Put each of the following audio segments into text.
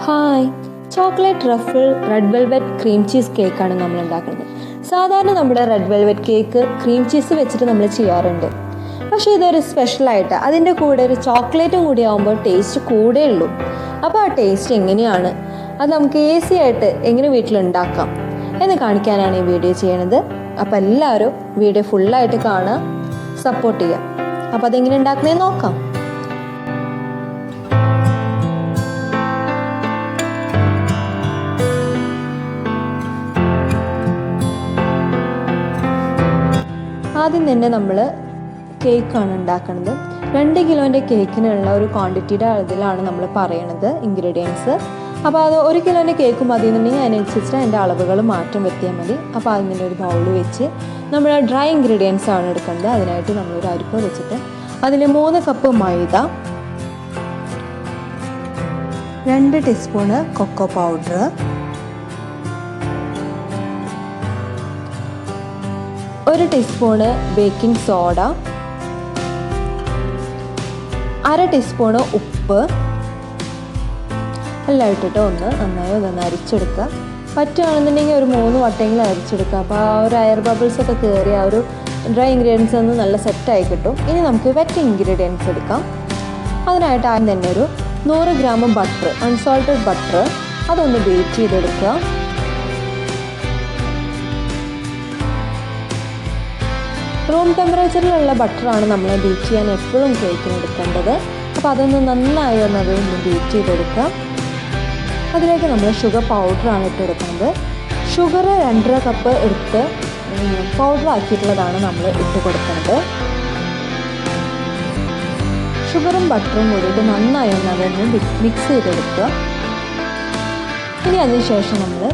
Hi, chocolate truffle red velvet cream cheese കേക്കാണ് നമ്മൾ ഉണ്ടാക്കുന്നത്. സാധാരണ നമ്മുടെ red velvet cake cream cheese വെച്ചിട്ട് നമ്മൾ ചെയ്യാറുണ്ട്. പക്ഷേ ഇതൊരു സ്പെഷ്യലായിട്ട് അതിൻ്റെ കൂടെ ഒരു ചോക്ലേറ്റും കൂടി ആകുമ്പോൾ ടേസ്റ്റ് കൂടെ ഉള്ളൂ. അപ്പോൾ ആ ടേസ്റ്റ് എങ്ങനെയാണ്, അത് നമുക്ക് ഈസി ആയിട്ട് എങ്ങനെ വീട്ടിലുണ്ടാക്കാം എന്ന് കാണിക്കാനാണ് ഈ വീഡിയോ ചെയ്യണത്. അപ്പോൾ എല്ലാവരും വീഡിയോ ഫുള്ളായിട്ട് കാണുക, സപ്പോർട്ട് ചെയ്യുക. അപ്പോൾ അതെങ്ങനെ ഉണ്ടാക്കുന്നതെന്ന് നോക്കാം. ആദ്യം തന്നെ നമ്മൾ കേക്കാണ് ഉണ്ടാക്കുന്നത്. 2 കിലോൻ്റെ കേക്കിനുള്ള ഒരു ക്വാണ്ടിറ്റിയുടെ അതിലാണ് നമ്മൾ പറയണത് ഇൻഗ്രീഡിയൻസ്. അപ്പോൾ അത് 1 കിലോൻ്റെ കേക്ക് മതി എന്നുണ്ടെങ്കിൽ അതിനനുസരിച്ച് അതിൻ്റെ അളവുകൾ മാറ്റം വരുത്തിയാൽ മതി. അപ്പോൾ അതിൻ്റെ ഒരു ബൗൾ വെച്ച് നമ്മൾ ഡ്രൈ ഇൻഗ്രീഡിയൻസ് ആണ് എടുക്കേണ്ടത്. അതിനായിട്ട് നമ്മളൊരു അരിപ്പ വെച്ചിട്ട് അതിൽ 3 കപ്പ് മൈദ, 2 teaspoon cocoa powder, 1 teaspoon baking soda, 1/2 teaspoon ഉപ്പ് എല്ലാം ഇട്ടിട്ട് നന്നായി അരിച്ചെടുക്കുക. പറ്റുകയാണെന്നുണ്ടെങ്കിൽ ഒരു 3 വട്ടമെങ്കിലും അരിച്ചെടുക്കുക. അപ്പോൾ ആ ഒരു എയർ ബബിൾസ് ഒക്കെ കയറി ആ ഒരു ഡ്രൈ ഇൻഗ്രീഡിയൻസ് ഒന്ന് നല്ല സെറ്റായി കിട്ടും. ഇനി നമുക്ക് വെറ്റ് ഇൻഗ്രീഡിയൻസ് എടുക്കാം. അതിനായിട്ട് ആദ്യം തന്നെ ഒരു 100 ഗ്രാം ബട്ടർ, അൺസോൾട്ടഡ് ബട്ടർ, അതൊന്ന് ബീറ്റ് ചെയ്തെടുക്കുക. റൂം ടെമ്പറേച്ചറിലുള്ള ബട്ടറാണ് നമ്മൾ ബീറ്റ് ചെയ്യാൻ എപ്പോഴും കേക്കിന് എടുക്കേണ്ടത്. അപ്പോൾ അതൊന്ന് നന്നായി അതൊന്ന് ബീറ്റ് ചെയ്തെടുക്കുക. അതിലേക്ക് നമ്മൾ ഷുഗർ പൗഡറാണ് ഇട്ടെടുക്കുന്നത്. ഷുഗർ 2.5 കപ്പ് എടുത്ത് പൗഡർ ആക്കിയിട്ടുള്ളതാണ് നമ്മൾ ഇട്ട് കൊടുക്കുന്നത്. ഷുഗറും ബട്ടറും കൂടിയിട്ട് നന്നായി അതൊന്ന് മിക്സ് ചെയ്തെടുക്കുക. ഇനി അതിനുശേഷം നമ്മൾ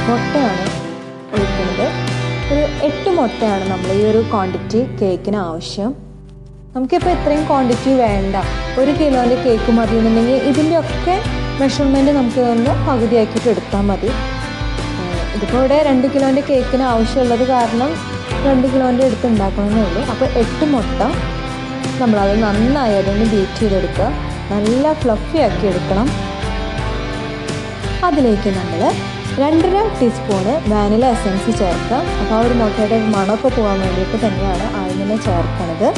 മുട്ടയാണ് ഒഴിക്കുന്നത്. ഒരു 8 മുട്ടയാണ് നമ്മൾ ഈ ഒരു ക്വാണ്ടിറ്റി കേക്കിന് ആവശ്യം. നമുക്കിപ്പോൾ ഇത്രയും ക്വാണ്ടിറ്റി വേണ്ട, 1 കിലോൻ്റെ കേക്ക് മതി എന്നുണ്ടെങ്കിൽ ഇതിൻ്റെയൊക്കെ മെഷർമെൻറ്റ് നമുക്ക് ഒന്ന് പകുതിയാക്കിയിട്ട് എടുത്താൽ മതി. ഇതിപ്പോൾ ഇവിടെ 2 കിലോൻ്റെ കേക്കിന് ആവശ്യമുള്ളത് കാരണം 2 കിലോൻ്റെ എടുത്ത് ഉണ്ടാക്കണമെന്നേ ഉള്ളൂ. അപ്പോൾ 8 മുട്ട നമ്മളത് നന്നായി അതൊന്ന് ബീറ്റ് ചെയ്തെടുക്കുക. നല്ല ഫ്ലഫി ആക്കി എടുക്കണം. അതിലേക്ക് നമ്മൾ 2.5 ടീസ്പൂണ് വാനില എസൻസ് ചേർക്കുക. അപ്പോൾ ആ ഒരു മുട്ടയുടെ മണമൊക്കെ പോകാൻ വേണ്ടിയിട്ട് തന്നെയാണ് ആദ്യം തന്നെ ചേർക്കുന്നത്.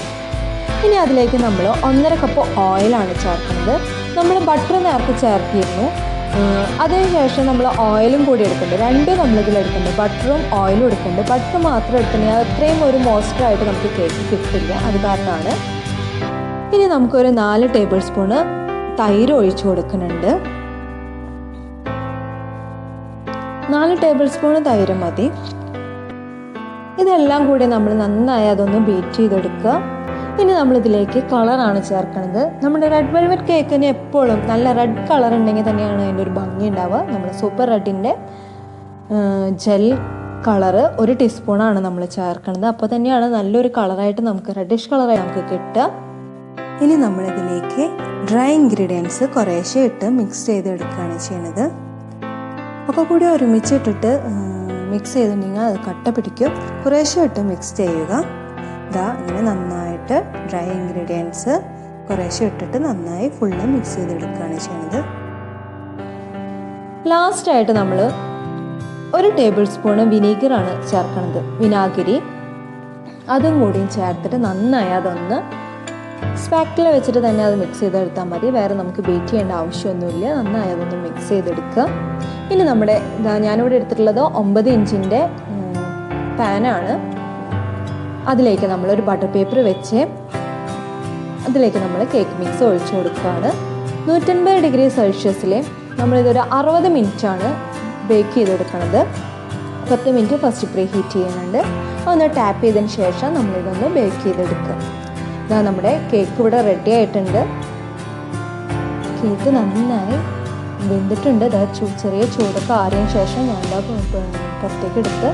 ഇനി അതിലേക്ക് നമ്മൾ 1.5 കപ്പ് ഓയിലാണ് ചേർക്കുന്നത്. നമ്മൾ ബട്ടർ നേരത്തെ ചേർത്തിരുന്നു. അതിനുശേഷം നമ്മൾ ഓയിലും കൂടി എടുക്കുന്നുണ്ട്. രണ്ടും നമ്മളിതിലെടുക്കുന്നുണ്ട്, ബട്ടറും ഓയിലും എടുക്കുന്നുണ്ട്. ബട്ടർ മാത്രം എടുക്കണമെങ്കിൽ അത്രയും ഒരു മോയ്സ്ചറായിട്ട് നമുക്ക് കേക്ക് കിട്ടില്ല, അത് കാരണമാണ്. ഇനി നമുക്കൊരു 4 ടേബിൾ സ്പൂണ് തൈര് ഒഴിച്ചു കൊടുക്കുന്നുണ്ട്. 4 ടേബിൾ സ്പൂൺ തൈര് മതി. ഇതെല്ലാം കൂടി നമ്മൾ നന്നായി അതൊന്ന് ബീറ്റ് ചെയ്തെടുക്കുക. ഇനി നമ്മളിതിലേക്ക് കളറാണ് ചേർക്കുന്നത്. നമ്മുടെ റെഡ് വെൽവെറ്റ് കേക്കിന് എപ്പോഴും നല്ല റെഡ് കളർ ഉണ്ടെങ്കിൽ തന്നെയാണ് അതിൻ്റെ ഒരു ഭംഗി ഉണ്ടാവുക. നമ്മൾ സൂപ്പർ റെഡിൻ്റെ ജെൽ കളറ് 1 ടീസ്പൂണാണ് നമ്മൾ ചേർക്കുന്നത്. അപ്പോൾ തന്നെയാണ് നല്ലൊരു കളറായിട്ട് നമുക്ക് റെഡിഷ് കളറായി നമുക്ക് കിട്ടുക. ഇനി നമ്മളിതിലേക്ക് ഡ്രൈ ഇൻഗ്രീഡിയൻസ് കുറേശ്ശെ ഇട്ട് മിക്സ് ചെയ്തെടുക്കുകയാണ് ചെയ്യുന്നത്. ഒക്കെ കൂടി ഒരുമിച്ചിട്ടിട്ട് മിക്സ് ചെയ്തിട്ടുണ്ടെങ്കിൽ അത് കട്ട പിടിക്കും. കുറേശ്ശെ ഇട്ട് മിക്സ് ചെയ്യുക. ഇങ്ങനെ നന്നായിട്ട് ഡ്രൈ ഇൻഗ്രീഡിയൻസ് കുറേശ്ശെ ഇട്ടിട്ട് നന്നായി ഫുള്ള് മിക്സ് ചെയ്തെടുക്കുകയാണ് ചെയ്യുന്നത്. ലാസ്റ്റായിട്ട് നമ്മൾ 1 ടേബിൾ സ്പൂണ് വിനീഗറാണ് ചേർക്കുന്നത്. വിനാഗിരി അതും കൂടിയും ചേർത്തിട്ട് നന്നായി അതൊന്ന് സ്പാക്കില വെച്ചിട്ട് തന്നെ അത് മിക്സ് ചെയ്തെടുത്താൽ മതി. വേറെ നമുക്ക് ബീറ്റ് ചെയ്യേണ്ട ആവശ്യമൊന്നുമില്ല. നന്നായി അതൊന്ന് മിക്സ് ചെയ്തെടുക്കുക. ഇനി നമ്മുടെ ഞാനിവിടെ എടുത്തിട്ടുള്ളത് 9 ഇഞ്ചിൻ്റെ പാനാണ്. അതിലേക്ക് നമ്മളൊരു ബട്ടർ പേപ്പർ വെച്ച് അതിലേക്ക് നമ്മൾ കേക്ക് മിക്സ് ഒഴിച്ചു കൊടുക്കുകയാണ്. 150 ഡിഗ്രി സെൽഷ്യസിൽ നമ്മളിതൊരു 60 മിനിറ്റാണ് ബേക്ക് ചെയ്തെടുക്കുന്നത്. 10 മിനിറ്റ് ഫസ്റ്റ് പ്രീ ഹീറ്റ് ചെയ്യുന്നുണ്ട്. ഒന്ന് ടാപ്പ് ചെയ്തതിന് ശേഷം നമ്മളിതൊന്ന് ബേക്ക് ചെയ്തെടുക്കുക. നമ്മുടെ കേക്ക് ഇവിടെ റെഡി ആയിട്ടുണ്ട്. കേക്ക് നന്നായി വെന്തിട്ടുണ്ട്. ചെറിയ ചൂടൊക്കെ ആറിയതിന് ശേഷം ഞാൻ പുറത്തേക്ക് എടുത്ത്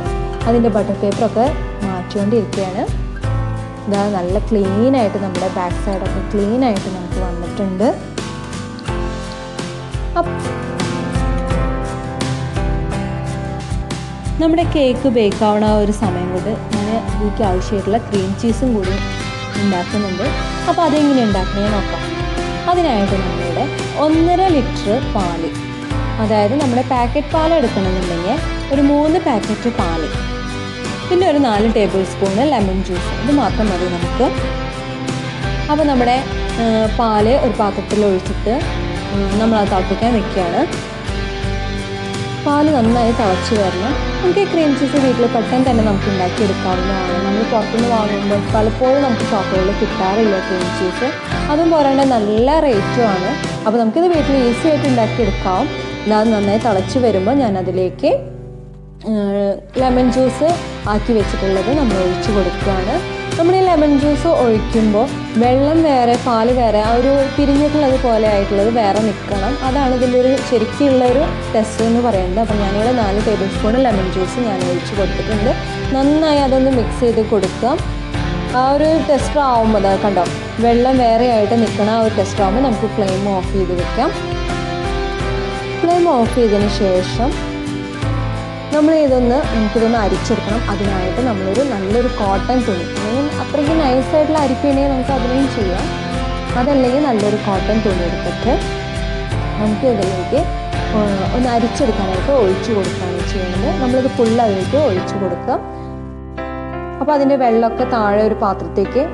അതിൻ്റെ ബട്ടർ പേപ്പറൊക്കെ മാറ്റിക്കൊണ്ടിരിക്കുകയാണ്. നല്ല ക്ലീനായിട്ട് നമ്മുടെ ബാക്ക് സൈഡൊക്കെ ക്ലീനായിട്ട് നമുക്ക് വന്നിട്ടുണ്ട്. നമ്മുടെ കേക്ക് ബേക്ക് ആവണ ഒരു സമയം കൊണ്ട് ഞാൻ ഇതിലേക്ക് ആവശ്യമായിട്ടുള്ള ക്രീം ചീസും കൂടി ഉണ്ടാക്കുന്നുണ്ട്. അപ്പോൾ അതെങ്ങനെ ഉണ്ടാക്കണേ നോക്കാം. അതിനായിട്ട് നമ്മളിവിടെ 1.5 ലിറ്റർ പാല് അതായത് നമ്മുടെ പാക്കറ്റ് പാൽ എടുക്കണമെന്നുണ്ടെങ്കിൽ ഒരു 3 പാക്കറ്റ് പാൽ, പിന്നെ ഒരു 4 ടേബിൾ സ്പൂണ് ലെമൺ ജ്യൂസ്, ഇത് മാത്രം മതി നമുക്ക്. അപ്പോൾ നമ്മുടെ പാല് ഒരു പാത്രത്തിൽ ഒഴിച്ചിട്ട് നമ്മളത് തിളപ്പിക്കാൻ വെക്കുകയാണ്. പാല് നന്നായി തിളച്ച് വരണം. നമുക്ക് ക്രീം ചീസ് വീട്ടിൽ പെട്ടെന്ന് തന്നെ നമുക്ക് ഉണ്ടാക്കിയെടുക്കാവുന്നതാണ്. നമ്മൾ പുറത്തുനിന്ന് വാങ്ങുമ്പോൾ പലപ്പോഴും നമുക്ക് ഷോപ്പുകളിൽ കിട്ടാറില്ല ക്രീം ചീസ്. അതും പോരാണ്ട് നല്ല റേറ്റുമാണ്. അപ്പോൾ നമുക്കിത് വീട്ടിൽ ഈസി ആയിട്ട് ഉണ്ടാക്കിയെടുക്കാം. അത് നന്നായി തിളച്ച് വരുമ്പോൾ ഞാനതിലേക്ക് ലെമൺ ജ്യൂസ് ആക്കി വെച്ചിട്ടുള്ളത് നമ്മൾ ഒഴിച്ച് കൊടുക്കുകയാണ്. നമ്മൾ ഈ ലെമൺ ജ്യൂസ് ഒഴിക്കുമ്പോൾ വെള്ളം വേറെ പാല് വേറെ ആ ഒരു പിരിഞ്ഞിട്ടുള്ളത് പോലെ ആയിട്ടുള്ളത് വേറെ നിൽക്കണം. അതാണ് ഇതിൻ്റെ ഒരു ശരിക്കുള്ളൊരു ടെസ്റ്റ് എന്ന് പറയുന്നത്. അപ്പോൾ ഞാനിവിടെ 4 ടേബിൾ സ്പൂൺ ലെമൺ ജ്യൂസ് ഞാൻ ഒഴിച്ച് കൊടുത്തിട്ടുണ്ട്. നന്നായി അതൊന്ന് മിക്സ് ചെയ്ത് കൊടുക്കാം. ആ ഒരു ടെസ്റ്റർ ആവുമ്പോൾ കണ്ടോ വെള്ളം വേറെ ആയിട്ട് നിൽക്കണ ആ ഒരു ടെസ്റ്റർ ആകുമ്പോൾ നമുക്ക് ഫ്ലെയിം ഓഫ് ചെയ്ത് വെക്കാം. ഫ്ലെയിം ഓഫ് ചെയ്തതിന് ശേഷം നമുക്കിതൊന്ന് അരിച്ചെടുക്കണം. അതിനായിട്ട് നല്ലൊരു കോട്ടൺ തുണി, അല്ലെങ്കിൽ അത്രയ്ക്ക് നൈസായിട്ടുള്ള അരിപ്പുണ്ടെങ്കിൽ നമുക്ക് അതിനെയും ചെയ്യാം. അതല്ലെങ്കിൽ നല്ലൊരു കോട്ടൺ തുണി എടുത്തിട്ട് നമുക്ക് ഇതിലേക്ക് ഒന്ന് അരിച്ചെടുക്കാനായിട്ട് ഒഴിച്ചു കൊടുക്കുകയാണ് ചെയ്യുന്നത്. നമ്മളിത് ഫുള്ള് അതിലേക്ക് ഒഴിച്ചു കൊടുക്കാം. അപ്പോൾ അതിൻ്റെ വെള്ളമൊക്കെ താഴെ ഒരു പാത്രത്തേക്ക്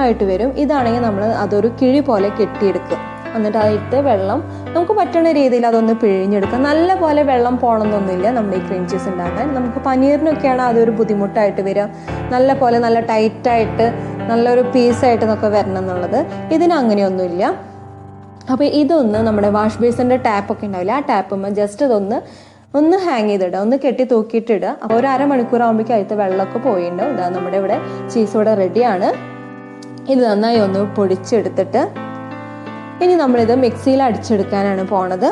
ആയിട്ട് വരും. ഇതാണെങ്കിൽ നമ്മൾ അതൊരു കിഴി പോലെ കെട്ടിയെടുക്കുക. എന്നിട്ട് അതിട്ട് വെള്ളം നമുക്ക് പറ്റുന്ന രീതിയിൽ അതൊന്ന് പിഴിഞ്ഞെടുക്കാം. നല്ല പോലെ വെള്ളം പോകണമെന്നൊന്നുമില്ല നമ്മുടെ ഈ ക്രീം ചീസ് ഉണ്ടാക്കാൻ. നമുക്ക് പനീറിനൊക്കെയാണ് അതൊരു ബുദ്ധിമുട്ടായിട്ട് വരിക. നല്ല പോലെ നല്ല ടൈറ്റായിട്ട് നല്ലൊരു പീസായിട്ട് എന്നൊക്കെ വരണം എന്നുള്ളത്. ഇതിന് അങ്ങനെയൊന്നുമില്ല. അപ്പോൾ ഇതൊന്ന് നമ്മുടെ വാഷ് ബേസിൻ്റെ ടാപ്പൊക്കെ ഉണ്ടാവില്ല, ആ ടാപ്പുമ്പോൾ ജസ്റ്റ് ഒന്ന് ഹാങ് ചെയ്തിടുക, ഒന്ന് കെട്ടി തൂക്കിയിട്ടിടുക. അപ്പോൾ ഒരു അരമണിക്കൂർ ആകുമ്പോഴേക്കും അതിൽ വെള്ളമൊക്കെ പോയിട്ടുണ്ടാവും. ഇതാ നമ്മുടെ ഇവിടെ ചീസ് ഇവിടെ റെഡിയാണ്. ഇത് നന്നായി ഒന്ന് പൊടിച്ചെടുത്തിട്ട് ഇനി നമ്മളിത് മിക്സിയിൽ അടിച്ചെടുക്കാനാണ് പോണത്.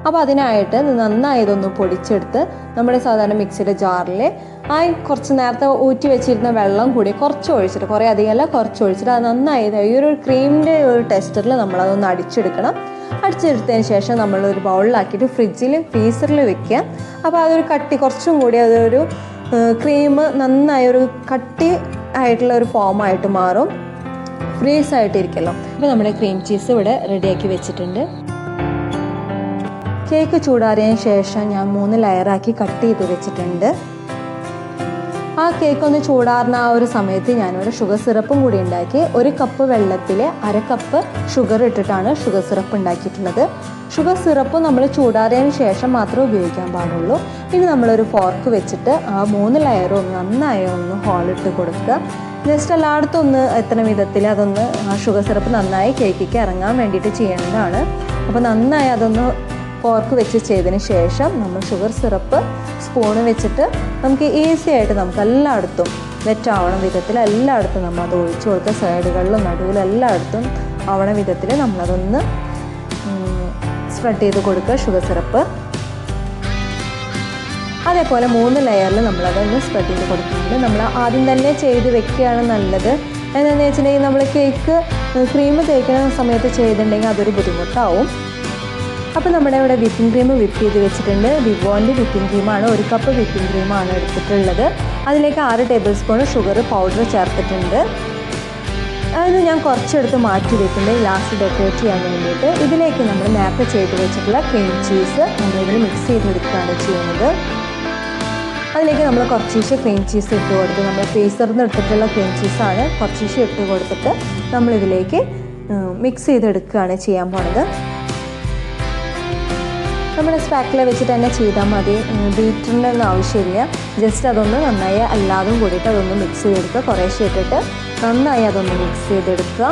അപ്പോൾ അതിനായിട്ട് നന്നായി ഇതൊന്ന് പൊടിച്ചെടുത്ത് നമ്മുടെ സാധാരണ മിക്സിയുടെ ജാറിൽ കുറച്ച് നേരത്തെ ഊറ്റി വെച്ചിരുന്ന വെള്ളം കൂടി കുറച്ച് ഒഴിച്ചിട്ട്, കുറേ അധികമല്ല കുറച്ച് ഒഴിച്ചിട്ട് അത് നന്നായി ഈ ഒരു ക്രീമിൻ്റെ ഒരു ടെസ്റ്ററിൽ നമ്മളതൊന്ന് അടിച്ചെടുക്കണം. അടിച്ചെടുത്തതിന് ശേഷം നമ്മളൊരു ബൗളിലാക്കിയിട്ട് ഫ്രീസറിൽ വെക്കുക. അപ്പോൾ അതൊരു കുറച്ചും കൂടി അതൊരു ക്രീം നന്നായി ഒരു കട്ടി ആയിട്ടുള്ള ഒരു ഫോമായിട്ട് മാറും, ഫ്രീസ് ആയിട്ടിരിക്കല്ലോ. അപ്പോൾ നമ്മുടെ ക്രീം ചീസ് ഇവിടെ റെഡിയാക്കി വെച്ചിട്ടുണ്ട്. കേക്ക് ചൂടാറിയതിന് ശേഷം ഞാൻ 3 ലെയറാക്കി കട്ട് ചെയ്ത് വെച്ചിട്ടുണ്ട്. ആ കേക്ക് ഒന്ന് ചൂടാറുന്ന ആ ഒരു സമയത്ത് ഞാനിവിടെ ഷുഗർ സിറപ്പും കൂടി ഉണ്ടാക്കി. 1 കപ്പ് വെള്ളത്തിൽ 1/2 കപ്പ് ഷുഗർ ഇട്ടിട്ടാണ് ഷുഗർ സിറപ്പ് ഉണ്ടാക്കിയിട്ടുള്ളത്. ഷുഗർ സിറപ്പ് നമ്മൾ ചൂടാറിയതിന് ശേഷം മാത്രമേ ഉപയോഗിക്കാൻ പാടുള്ളൂ. ഇനി നമ്മളൊരു ഫോർക്ക് വെച്ചിട്ട് ആ 3 ലെയറും നന്നായി ഒന്ന് ഹോളിട്ട് കൊടുക്കുക. ജസ്റ്റ് എല്ലായിടത്തും ഒന്ന് എത്തുന്ന വിധത്തിൽ അതൊന്ന് ആ ഷുഗർ സിറപ്പ് നന്നായി കേക്കിലേക്ക് ഇറങ്ങാൻ വേണ്ടിയിട്ട് ചെയ്യേണ്ടതാണ്. അപ്പോൾ നന്നായി അതൊന്ന് ഫോർക്ക് വെച്ച് ചെയ്തതിന് ശേഷം നമ്മൾ ഷുഗർ സിറപ്പ് സ്പൂണ് വെച്ചിട്ട് നമുക്ക് ഈസി ആയിട്ട് നമുക്ക് എല്ലായിടത്തും വെറ്റാവണ വിധത്തിൽ എല്ലായിടത്തും നമ്മൾ അത് ഒഴിച്ചു കൊടുക്കുക. സൈഡുകളിലും നടുവിലും എല്ലായിടത്തും ആവണ വിധത്തിൽ നമ്മളതൊന്ന് സ്പ്രെഡ് ചെയ്ത് കൊടുക്കുക ഷുഗർ സിറപ്പ്. അതേപോലെ 3 ലെയറിൽ നമ്മളതൊന്ന് സ്പ്രെഡ് ചെയ്ത് കൊടുക്കുന്നുണ്ട്. നമ്മൾ ആദ്യം തന്നെ ചെയ്ത് വെക്കുകയാണ് നല്ലത്. എന്താണെന്ന് വെച്ചിട്ടുണ്ടെങ്കിൽ നമ്മൾ കേക്ക് ക്രീം തേക്കുന്ന സമയത്ത് ചെയ്തിട്ടുണ്ടെങ്കിൽ അതൊരു ബുദ്ധിമുട്ടാവും. അപ്പോൾ നമ്മുടെ ഇവിടെ വിപ്പിംഗ് ക്രീം വിപ്പ് ചെയ്ത് വെച്ചിട്ടുണ്ട്. വിവോൻ്റെ വിപ്പിംഗ് ക്രീമാണ്, 1 കപ്പ് വിപ്പിംഗ് ക്രീമാണ് എടുത്തിട്ടുള്ളത്. അതിലേക്ക് 6 ടേബിൾ സ്പൂൺ ഷുഗർ പൗഡർ ചേർത്തിട്ടുണ്ട്. അത് ഞാൻ കുറച്ചെടുത്ത് മാറ്റി വെക്കുന്നുണ്ട് ലാസ്റ്റ് ഡെക്കറേറ്റ് ചെയ്യാൻ വേണ്ടിയിട്ട്. ഇതിലേക്ക് നമ്മൾ നേരത്തെ ചെയ്ത് വെച്ചിട്ടുള്ള ക്രീം ചീസ് നമ്മളിതിൽ മിക്സ് ചെയ്തെടുക്കുകയാണ് ചെയ്യുന്നത്. അതിലേക്ക് നമ്മൾ കുറച്ച് ക്രീം ചീസ് ഇട്ട് കൊടുത്ത്, നമ്മൾ ഫ്രീസറിൽ നിന്ന് എടുത്തിട്ടുള്ള ക്രീം ചീസാണ്, കുറച്ച് ഇട്ട് കൊടുത്തിട്ട് നമ്മളിതിലേക്ക് മിക്സ് ചെയ്തെടുക്കുകയാണ് ചെയ്യാൻ പോണത്. നമ്മൾ സ്പാക്കില വെച്ചിട്ട് തന്നെ ചെയ്താൽ മതി, ബീറ്ററിൻ്റെ ഒന്നും ആവശ്യമില്ല. ജസ്റ്റ് അതൊന്ന് നന്നായി അല്ലാതും കൂടിയിട്ട് അതൊന്ന് മിക്സ് ചെയ്തെടുക്കുക. കുറേശ്ശെ ഇട്ടിട്ട് നന്നായി അതൊന്ന് മിക്സ് ചെയ്തെടുക്കുക.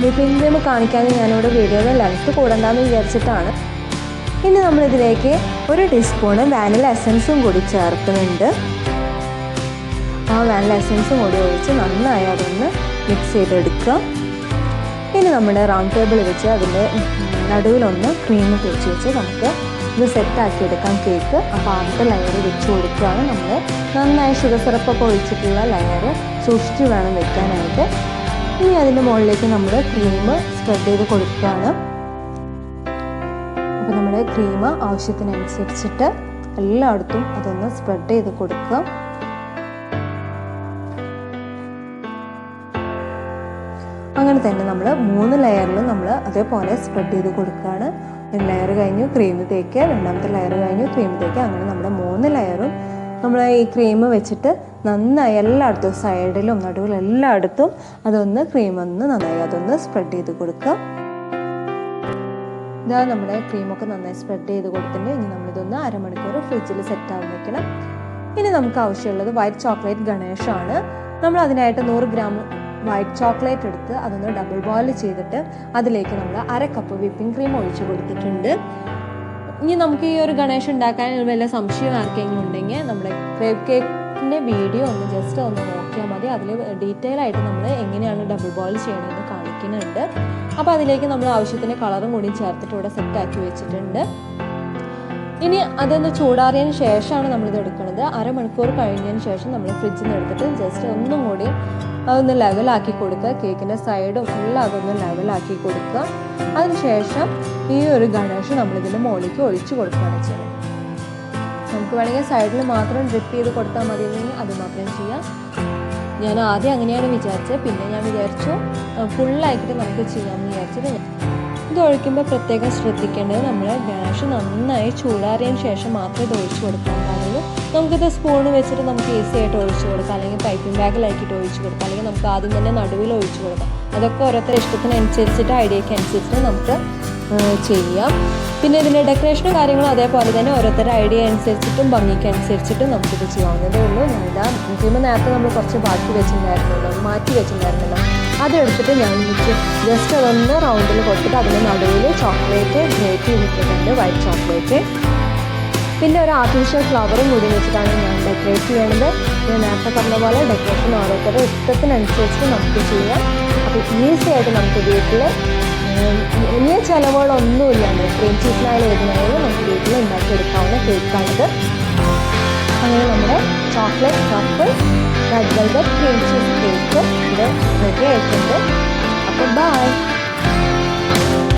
വിപ്പിംഗ് ക്രീം കാണിക്കാൻ ഞാനിവിടെ വീഡിയോയുടെ ലെങ്ത്ത് കൂടണ്ടെന്ന് വിചാരിച്ചിട്ടാണ്. ഇനി നമ്മളിതിലേക്ക് 1 ടീസ്പൂണ് വാനില എസൻസും കൂടി ചേർക്കുന്നുണ്ട്. ആ വാനില എസൻസും കൂടി ഒഴിച്ച് നന്നായി അതൊന്ന് മിക്സ് ചെയ്തെടുക്കുക. ഇനി നമ്മുടെ റൗണ്ട് ടേബിൾ വെച്ച് അതിൻ്റെ നടുവിലൊന്ന് ക്രീം തേച്ച് വെച്ച് നമുക്ക് ഇത് സെറ്റാക്കി എടുക്കാം കേക്ക്. അപ്പോൾ ആദ്യത്തെ ലെയർ വെച്ച് കൊടുക്കുകയാണ് നമ്മൾ. നന്നായി ഷുഗർ സിറപ്പൊക്കെ ഒഴിച്ചിട്ടുള്ള ലെയർ സൂക്ഷിച്ച് വേണം വെക്കാനായിട്ട്. ഇനി അതിൻ്റെ മുകളിലേക്ക് നമ്മൾ ക്രീം സ്പ്രെഡ് ചെയ്ത് കൊടുക്കുകയാണ്. അപ്പോൾ നമ്മുടെ ക്രീം ആവശ്യത്തിനനുസരിച്ചിട്ട് എല്ലായിടത്തും അതൊന്ന് സ്പ്രെഡ് ചെയ്ത് കൊടുക്കുക. അങ്ങനെ തന്നെ നമ്മൾ 3 ലെയറിലും നമ്മൾ അതേപോലെ സ്പ്രെഡ് ചെയ്ത് കൊടുക്കുകയാണ്. ഒരു ലെയർ കഴിഞ്ഞു ക്രീം തേക്കുക, രണ്ടാമത്തെ ലെയർ കഴിഞ്ഞു ക്രീം തേക്കുക. അങ്ങനെ നമ്മുടെ 3 ലെയറും നമ്മൾ ഈ ക്രീം വെച്ചിട്ട് നന്നായി എല്ലായിടത്തും സൈഡിലും നടുവിലും എല്ലായിടത്തും അതൊന്ന് ക്രീം നന്നായി അതൊന്ന് സ്പ്രെഡ് ചെയ്ത് കൊടുക്കുക. ഇതാ നമ്മുടെ ക്രീമൊക്കെ നന്നായി സ്പ്രെഡ് ചെയ്ത് കൊടുത്തിട്ടുണ്ട്. ഇനി നമ്മളിതൊന്ന് അരമണിക്കൂർ ഫ്രിഡ്ജിൽ സെറ്റ് ആവാൻ വെക്കണം. ഇനി നമുക്ക് ആവശ്യമുള്ളത് വൈറ്റ് ചോക്ലേറ്റ് ഗണേഷാണ്. നമ്മൾ അതിനായിട്ട് 100 ഗ്രാം വൈറ്റ് ചോക്ലേറ്റ് എടുത്ത് അതൊന്ന് ഡബിൾ ബോയിൽ ചെയ്തിട്ട് അതിലേക്ക് നമ്മൾ 1/2 കപ്പ് വിപ്പിംഗ് ക്രീം ഒഴിച്ച് കൊടുത്തിട്ടുണ്ട്. ഇനി നമുക്ക് ഈ ഒരു ഗണേഷ് ഉണ്ടാക്കാൻ വല്ല സംശയം ആർക്കെങ്കിലും ഉണ്ടെങ്കിൽ നമ്മുടെ ക്രേപ്പ് കേക്കിൻ്റെ വീഡിയോ ഒന്ന് ജസ്റ്റ് ഒന്ന് നോക്കിയാൽ മതി. അതിൽ ഡീറ്റെയിൽ ആയിട്ട് നമ്മൾ എങ്ങനെയാണ് ഡബിൾ ബോയിൽ ചെയ്യണമെന്ന് കാണിക്കുന്നുണ്ട്. അപ്പോൾ അതിലേക്ക് നമ്മൾ ആവശ്യത്തിന് കളറും കൂടി ചേർത്തിട്ട് ഇവിടെ സെറ്റാക്കി വെച്ചിട്ടുണ്ട്. ഇനി അതൊന്ന് ചൂടാറിയതിന് ശേഷമാണ് നമ്മളിത് എടുക്കുന്നത്. അരമണിക്കൂർ കഴിഞ്ഞതിന് ശേഷം നമ്മൾ ഫ്രിഡ്ജിൽ നിന്ന് എടുത്തിട്ട് ജസ്റ്റ് ഒന്നും കൂടി അതൊന്ന് ലെവലാക്കി കൊടുക്കുക. കേക്കിൻ്റെ സൈഡും എല്ലാം അതൊന്ന് ലെവലാക്കി കൊടുക്കുക. അതിനുശേഷം ഈ ഒരു ഗണേഷ് നമ്മളിതിൻ്റെ മുകളിലേക്ക് ഒഴിച്ച് കൊടുക്കുകയാണ് ചെയ്യുന്നത്. നമുക്ക് വേണമെങ്കിൽ സൈഡിൽ മാത്രം ഡ്രിപ്പ് ചെയ്ത് കൊടുത്താൽ മതിയെങ്കിൽ അത് മാത്രം ചെയ്യാം. ഞാൻ ആദ്യം അങ്ങനെയാണ് വിചാരിച്ചത്. പിന്നെ ഞാൻ വിചാരിച്ചു ഫുള്ളാക്കിയിട്ട് നമുക്ക് ചെയ്യാമെന്ന് വിചാരിച്ചത്. ഇത് ഒഴിക്കുമ്പോൾ പ്രത്യേകം ശ്രദ്ധിക്കേണ്ടത് നമ്മൾ ഗണേഷ് നന്നായി ചൂടാറിയതിന് ശേഷം മാത്രമേ ഇത് ഒഴിച്ചു കൊടുക്കാൻ പാടുള്ളൂ. നമുക്കിത് സ്പൂണ് വെച്ചിട്ട് നമുക്ക് ഈസി ആയിട്ട് ഒഴിച്ചു കൊടുക്കാം, അല്ലെങ്കിൽ പൈപ്പിംഗ് ബാഗിലാക്കിയിട്ട് ഒഴിച്ചു കൊടുക്കാം, അല്ലെങ്കിൽ നമുക്ക് ആദ്യം തന്നെ നടുവിൽ ഒഴിച്ചു കൊടുക്കാം. അതൊക്കെ ഓരോരുത്തരുടെ ഇഷ്ടത്തിനനുസരിച്ചിട്ട് ഐഡിയയ്ക്ക് അനുസരിച്ചിട്ട് നമുക്ക് ചെയ്യാം. പിന്നെ ഇതിൻ്റെ ഡെക്കറേഷനും കാര്യങ്ങളും അതേപോലെ തന്നെ ഓരോരുത്തരുടെ ഐഡിയ അനുസരിച്ചിട്ടും ഭംഗിക്ക് അനുസരിച്ചിട്ടും നമുക്കിത് ചെയ്യാവുന്നതേ ഉള്ളൂ. ഞാനിതാ ചെയ്യുമ്പോൾ നേരത്തെ നമ്മൾ കുറച്ച് ബാക്കി വെച്ചിട്ടുണ്ടായിരുന്നല്ലോ, മാറ്റി വെച്ചിട്ടുണ്ടായിരുന്നല്ലോ, അതെടുത്തിട്ട് ഞാൻ ജസ്റ്റ് അതൊന്ന് റൗണ്ടിൽ കൊടുത്തിട്ട് അതിൻ്റെ നടുവിൽ ചോക്ലേറ്റ് ഗ്രേറ്റ് ചെയ്തിട്ടുണ്ട്, വൈറ്റ് ചോക്ലേറ്റ്. പിന്നെ ഒരു ആർട്ടിഫിഷ്യൽ ഫ്ലവറും കൂടി വെച്ചിട്ടാണ് ഞാൻ ഡെക്കറേറ്റ് ചെയ്യണത്. ഞാൻ നേരത്തെ പറഞ്ഞ പോലെ ഡെക്കറേഷൻ ഓരോരുത്തരുടെ ഇഷ്ടത്തിനനുസരിച്ച് നമുക്ക് ചെയ്യാം. അപ്പോൾ ഈസി ആയിട്ട് നമുക്ക് വീട്ടിൽ വലിയ ചിലവുകളൊന്നുമില്ലാണ്ട് ക്രീം ചീസിനായാലും ഏതിനായാലും നമുക്ക് വീട്ടിൽ ഉണ്ടാക്കിയെടുക്കാവുന്ന കേക്കാണിത്. അങ്ങനെ നമ്മുടെ chocolate truffle red velvet cream cheese cake ഇത് റെഡി ആയിട്ടുണ്ട്. അപ്പോൾ ബൈ.